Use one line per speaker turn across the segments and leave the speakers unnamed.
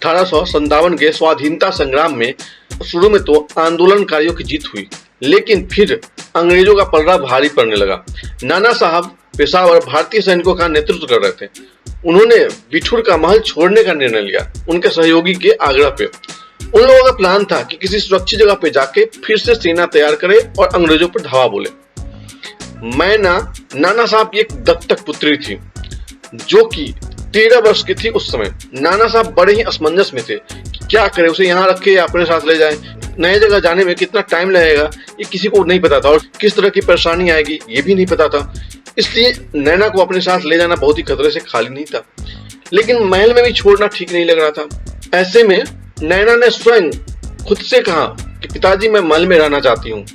1857 के स्वाधीनता संग्राम में शुरू में तो आंदोलनकारियों की जीत हुई, लेकिन फिर अंग्रेजों का पलड़ा भारी पड़ने लगा। नाना साहब पेशावर भारतीय सैनिकों का नेतृत्व कर रहे थे। उन्होंने बिठूर का महल छोड़ने का निर्णय लिया, उनके सहयोगी के आग्रह पे। उन लोगों का प्लान था कि किसी सुरक्षित जगह पे जाके फिर से सेना तैयार करे और अंग्रेजों पर धावा बोले। मैना नाना साहब की एक दत्तक पुत्री थी, जो कि 13 वर्ष की थी उस समय। नाना साहब बड़े ही असमंजस में थे कि क्या करें, उसे यहाँ रखे या अपने साथ ले जाए। नए जगह जाने में कितना टाइम लगेगा ये किसी को नहीं पता था, और किस तरह की परेशानी आएगी ये भी नहीं पता था। इसलिए नैना को अपने साथ ले जाना बहुत ही खतरे से खाली नहीं था, लेकिन महल में भी छोड़ना ठीक नहीं लग रहा था। ऐसे में नैना ने स्वयं खुद से कहा कि पिताजी मैं महल में रहना चाहती हूँ,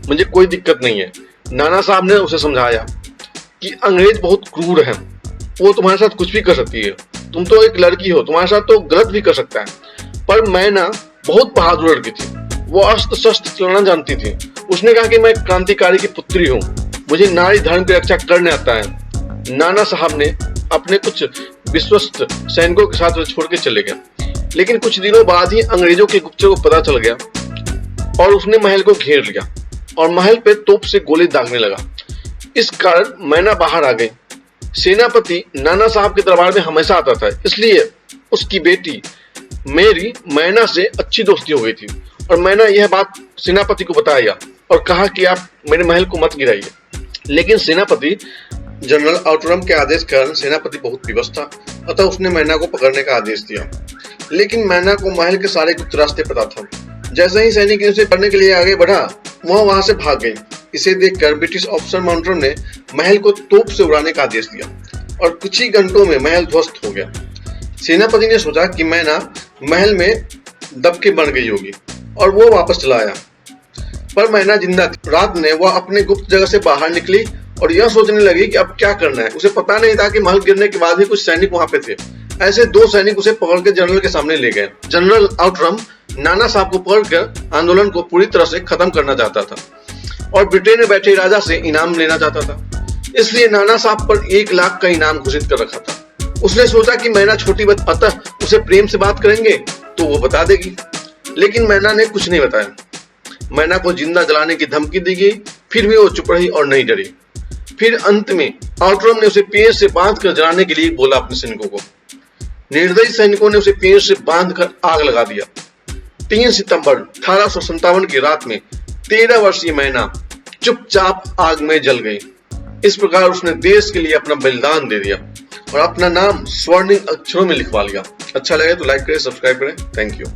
मुझे कोई दिक्कत नहीं है। नाना साहब ने उसे समझाया कि अंग्रेज बहुत क्रूर हैं, वो तुम्हारे साथ कुछ भी कर सकती है, तुम तो एक लड़की हो, तुम्हारे साथ तो गलत भी कर सकता है। पर मैना बहुत बहादुर लड़की थी, वो अस्त्र शस्त्र चलाना जानती थी। उसने कहा कि मैं क्रांतिकारी की पुत्री हूँ, मुझे नारी धर्म की रक्षा करने आता है। नाना साहब ने अपने कुछ विश्वस्त सैनिकों के साथ छोड़ के चले गए, लेकिन कुछ दिनों बाद ही अंग्रेजों के गुप्तचर को पता चल गया और उसने महल को घेर लिया और महल पे तोप से गोली दागने लगा। इस कारण मैना बाहर आ गई। सेनापति नाना साहब के दरबार में हमेशा आता था, इसलिए उसकी बेटी मेरी मैना से अच्छी दोस्ती हो गई थी और मैंने यह बात सेनापति को बताया और कहा कि आप मेरे महल को मत गिराइए। लेकिन सेनापति जनरल आउटरम के आदेश के कारण सेनापति बहुत विवश था, अतः उसने मैना को पकड़ने का आदेश दिया। लेकिन मैना को महल के सारे गुप्त रास्ते पता था। जैसे ही सैनिक उसे पकड़ने के लिए आगे बढ़ा, वह वहां से भाग गई। इसे देखकर ब्रिटिश ऑफिसर माउंटरम ने महल को तोप से उड़ाने का आदेश दिया और कुछ ही घंटों में महल ध्वस्त हो गया। सेनापति ने सोचा कि मैना महल में दब के मर गई होगी और वो वापस चला आया, पर मैना जिंदा थी। रात में वह अपने गुप्त जगह से बाहर निकली और यह सोचने लगी कि अब क्या करना है। उसे पता नहीं था कि महल गिरने के बाद ही कुछ सैनिक वहां पे थे। ऐसे 2 सैनिक उसे पकड़कर जनरल के सामने ले गए। जनरल आउटरम नाना साहब को पकड़कर आंदोलन को पूरी तरह से खत्म करना चाहता था और ब्रिटेन में बैठे राजा से इनाम लेना चाहता था, इसलिए नाना साहब पर 1 लाख का इनाम घोषित कर रखा था। उसने सोचा कि मैना छोटी बच्ची, अतः उसे प्रेम से बात करेंगे तो वो बता देगी, लेकिन मैना ने कुछ नहीं बताया। मैना को जिंदा जलाने की धमकी दी गई, फिर भी वो चुप रही और नहीं डरी। फिर अंत में आउटरम ने उसे पेड़ से बांध कर जलाने के लिए बोला अपने सैनिकों को। निर्दयी सैनिकों ने उसे पेड़ से बांधकर आग लगा दिया। 3 सितंबर 1857 की रात में 13 वर्षीय मैना चुपचाप आग में जल गई। इस प्रकार उसने देश के लिए अपना बलिदान दे दिया और अपना नाम स्वर्णिम अक्षरों में लिखवा लिया। अच्छा लगे तो लाइक करें, सब्सक्राइब करें। Thank you.